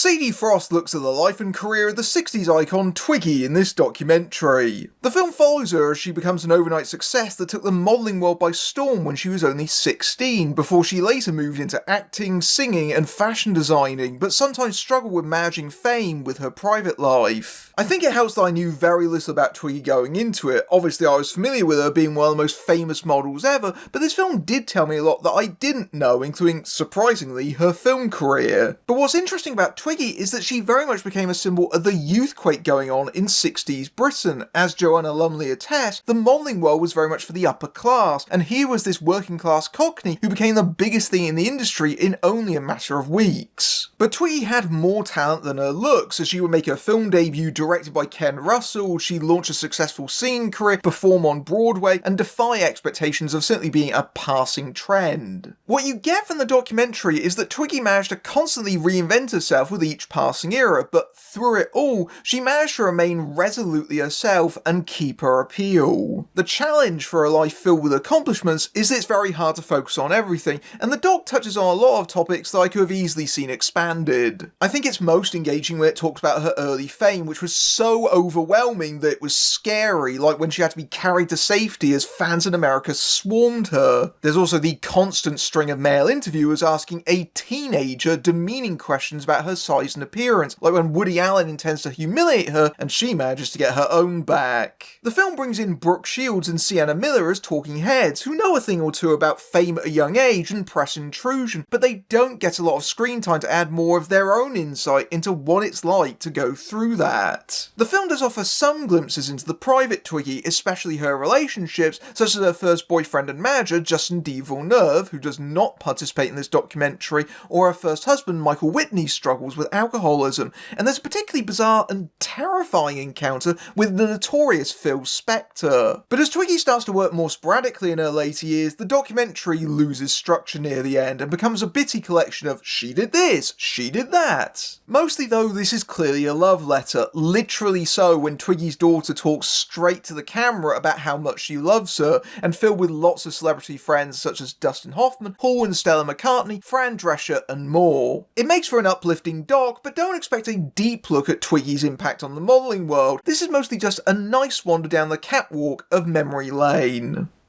Sadie Frost looks at the life and career of the 60s icon Twiggy in this documentary. The film follows her as she becomes an overnight success that took the modelling world by storm when she was only 16, before she later moved into acting, singing and fashion designing, but sometimes struggled with managing fame with her private life. I think it helps that I knew very little about Twiggy going into it. Obviously I was familiar with her being one of the most famous models ever, but this film did tell me a lot that I didn't know, including, surprisingly, her film career. But what's interesting about Twiggy is that she very much became a symbol of the youthquake going on in 60s Britain. As Joanna Lumley attests, the modelling world was very much for the upper class, and here was this working class cockney who became the biggest thing in the industry in only a matter of weeks. But Twiggy had more talent than her looks, as she would make her film debut directed by Ken Russell, she'd launch a successful singing career, perform on Broadway, and defy expectations of simply being a passing trend. What you get from the documentary is that Twiggy managed to constantly reinvent herself with each passing era, but through it all, she managed to remain resolutely herself and keep her appeal. The challenge for a life filled with accomplishments is that it's very hard to focus on everything, and the doc touches on a lot of topics that I could have easily seen expanded. I think it's most engaging when it talks about her early fame, which was so overwhelming that it was scary, like when she had to be carried to safety as fans in America swarmed her. There's also the constant string of male interviewers asking a teenager demeaning questions about her size and appearance, like when Woody Allen intends to humiliate her and she manages to get her own back. The film brings in Brooke Shields and Sienna Miller as talking heads, who know a thing or two about fame at a young age and press intrusion, but they don't get a lot of screen time to add more of their own insight into what it's like to go through that. The film does offer some glimpses into the private Twiggy, especially her relationships, such as her first boyfriend and manager, Justin D. Villeneuve, who does not participate in this documentary, or her first husband, Michael Whitney's struggles with alcoholism, and there's a particularly bizarre and terrifying encounter with the notorious Phil Spector. But as Twiggy starts to work more sporadically in her later years, the documentary loses structure near the end and becomes a bitty collection of she did this, she did that. Mostly though, this is clearly a love letter, literally so when Twiggy's daughter talks straight to the camera about how much she loves her, and filled with lots of celebrity friends such as Dustin Hoffman, Paul and Stella McCartney, Fran Drescher and more. It makes for an uplifting doc, but don't expect a deep look at Twiggy's impact on the modelling world. This is mostly just a nice wander down the catwalk of memory lane.